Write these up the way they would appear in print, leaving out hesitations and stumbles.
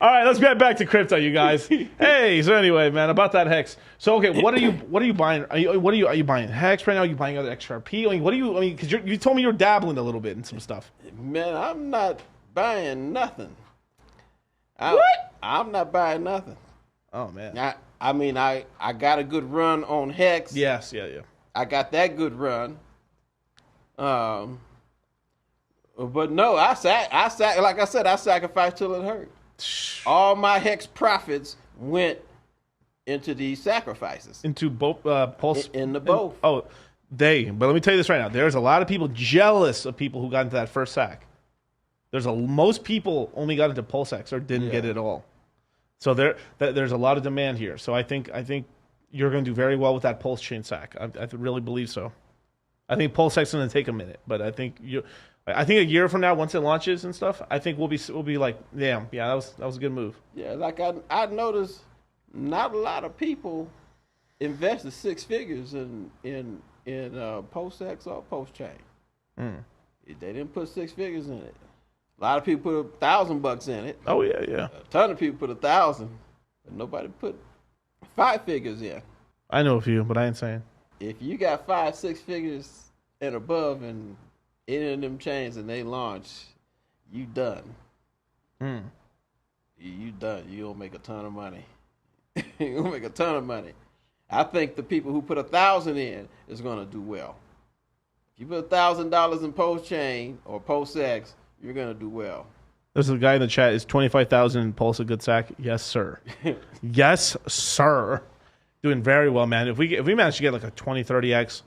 All right, let's get back to crypto, you guys. Hey, so anyway, man, about that hex. So okay, what are you buying? Are you buying hex right now? Are you buying other XRP? I mean, what are you? I mean, because you told me you're dabbling a little bit in some stuff. Man, I'm not buying nothing. What? I'm not buying nothing. Oh man. I got a good run on Hex. Yes, yeah. I got that good run. But no, like I said, I sacrificed till it hurt. All my Hex profits went into these sacrifices. Into both Pulse. In the both. But let me tell you this right now. There's a lot of people jealous of people who got into that first sack. Most people only got into PulseX or didn't get it at all. So there's a lot of demand here. So I think you're going to do very well with that Pulse chain sack. I really believe so. I think PulseX is going to take a minute, but I think a year from now, once it launches and stuff, I think we'll be like, damn, yeah, that was a good move. Yeah, like I noticed, not a lot of people invested six figures in PulseX or Pulse chain. They didn't put six figures in it. A lot of people put $1,000 in it. Oh yeah. A ton of people put 1,000, but nobody put 5 figures in. I know a few, but I ain't saying. If you got 5-6 figures and above in any of them chains and they launch, you done. You done. You don't make a ton of money. You don't make a ton of money. I think the people who put 1,000 in is going to do well. If you put $1,000 in Pulse chain or PulseX, you're going to do well. There's a guy in the chat. Is 25,000 in Pulse a good sack? Yes, sir. Yes, sir. Doing very well, man. If we manage to get like a 20-30x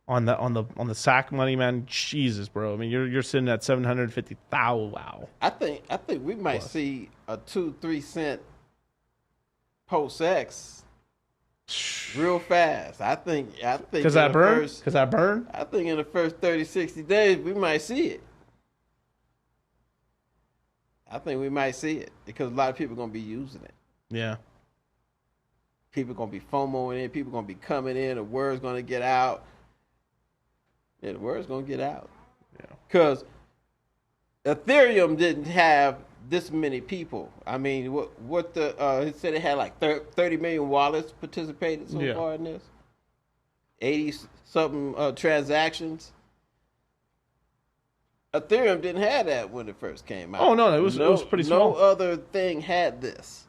on the sack money, man, Jesus, bro. I mean, you're sitting at 750,000. Wow. I think we might see a 2-3 cent PulseX real fast. I think because that burn. I think in the first 30-60 days we might see it. I think we might see it because a lot of people are going to be using it. Yeah. People are going to be FOMOing in. People are going to be coming in. The word's going to get out. Yeah, the word's going to get out. Yeah. Because Ethereum didn't have this many people. I mean, he said it had like 30 million wallets participated so far in this. 80-something transactions. Ethereum didn't have that when it first came out. Oh, no, it was pretty small. No other thing had this.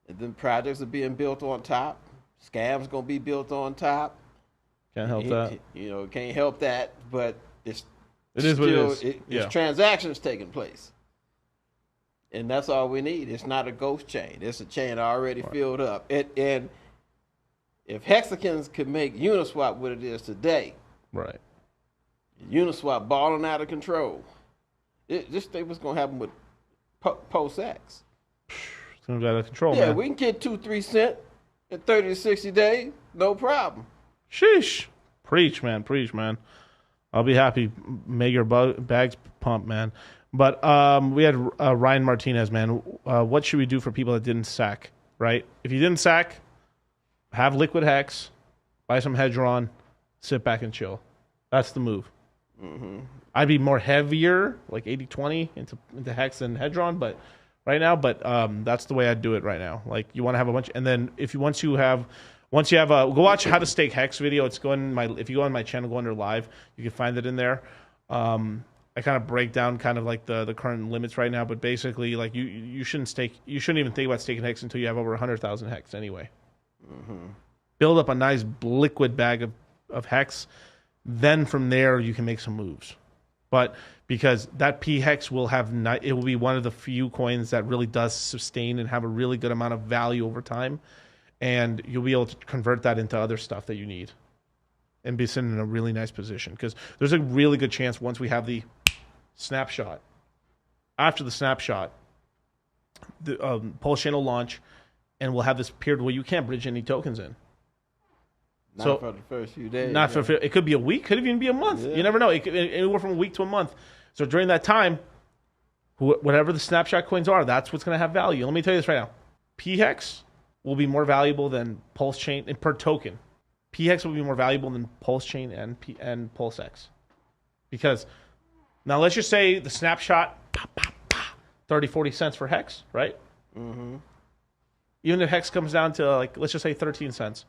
And then projects are being built on top. Scams going to be built on top. Can't help that. Can't help that, but it is what it is. It's transactions taking place. And that's all we need. It's not a ghost chain. It's a chain already filled up. And if Hexagons could make Uniswap what it is today, right? Uniswap balling out of control. Just think what's going to happen with PulseX. It's going to be out of control, man. Yeah, we can get 2-3 cents in 30 to 60 days. No problem. Sheesh. Preach, man. I'll be happy. Make your bags pump, man. But we had Ryan Martinez, man. What should we do for people that didn't sack, right? If you didn't sack, have liquid hex, buy some Hedron, sit back and chill. That's the move. Mm-hmm. I'd be more heavier, like 80-20 into hex than Hedron, but that's the way I'd do it right now. Like you want to have a bunch, and then once you have go watch how to stake hex video. It's if you go on my channel, go under live, you can find it in there. I kind of break down kind of like the current limits right now, but basically like you shouldn't even think about staking hex until you have over 100,000 hex anyway. Mm-hmm. Build up a nice liquid bag of hex. Then from there you can make some moves, but because that P hex will be one of the few coins that really does sustain and have a really good amount of value over time, and you'll be able to convert that into other stuff that you need, and be sitting in a really nice position. Because there's a really good chance once we have the snapshot, after the snapshot, the Pulse chain will launch, and we'll have this period where you can't bridge any tokens in. Not for the first few days. It could be a week, could even be a month. Yeah. You never know. It could anywhere from a week to a month. So during that time, whatever the snapshot coins are, that's what's going to have value. Let me tell you this right now. PHEX will be more valuable than Pulse chain and per token. PHEX will be more valuable than Pulse chain and PulseX. Because now let's just say the snapshot 30-40 cents for hex, right? Mm-hmm. Even if hex comes down to like, let's just say 13 cents,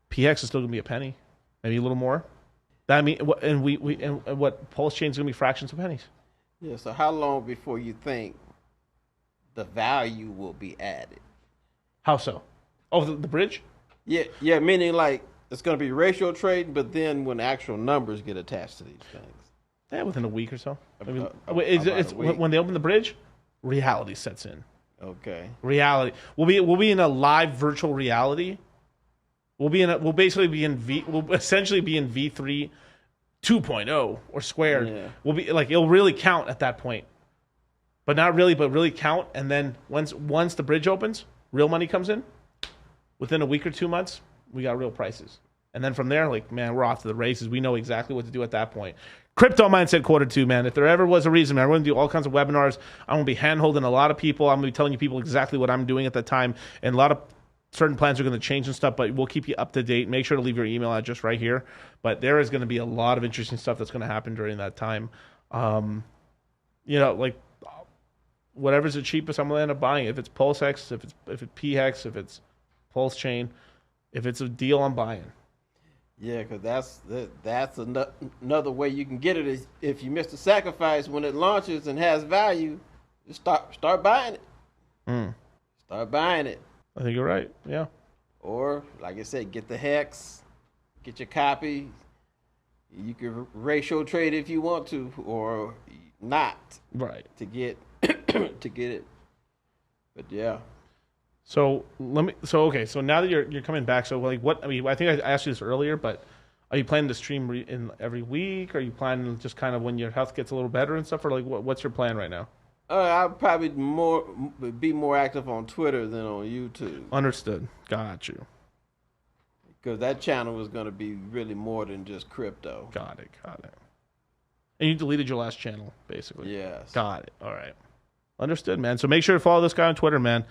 PX is still gonna be a penny, maybe a little more. That mean, and what pulse chain is gonna be fractions of pennies. Yeah. So how long before you think the value will be added? How so? Oh, the bridge? Yeah. Yeah. Meaning like it's going to be ratio trading, but then when actual numbers get attached to these things. Yeah, within a week or so. I mean, About a week. when they open the bridge, reality sets in. Okay. Reality. We'll be in a live virtual reality. We'll basically be in we'll essentially be in V3 2.0 or squared. Yeah. We'll be like, it'll really count at that point. But not really, but really count. And then once the bridge opens, real money comes in. Within a week or 2 months, we got real prices. And then from there, like, man, we're off to the races. We know exactly what to do at that point. Crypto Mindset Q2, man. If there ever was a reason, man, I'm going to do all kinds of webinars. I'm going to be hand-holding a lot of people. I'm going to be telling you people exactly what I'm doing at that time. And a lot of certain plans are going to change and stuff, but we'll keep you up to date. Make sure to leave your email address right here. But there is going to be a lot of interesting stuff that's going to happen during that time. You know, like, whatever's the cheapest, I'm going to end up buying it. If it's PulseX, if it's PHEX, if it's Pulse Chain, if it's a deal, I'm buying. Yeah, because that's another way you can get it is if you miss the sacrifice when it launches and has value, just start buying it. Start buying it. I think you're right. Yeah. Or, like I said, get the hex, get your copy. You can ratio trade if you want to, or not. Right. To get to get it. But yeah. So okay. So now that you're coming back, so like what? I mean, I think I asked you this earlier, but are you planning to stream in every week? Are you planning just kind of when your health gets a little better and stuff, or like what's your plan right now? I'll probably be more active on Twitter than on YouTube. Understood. Got you. Because that channel was going to be really more than just crypto. Got it. And you deleted your last channel, basically. Yes. Got it. All right. Understood, man. So make sure to follow this guy on Twitter, man.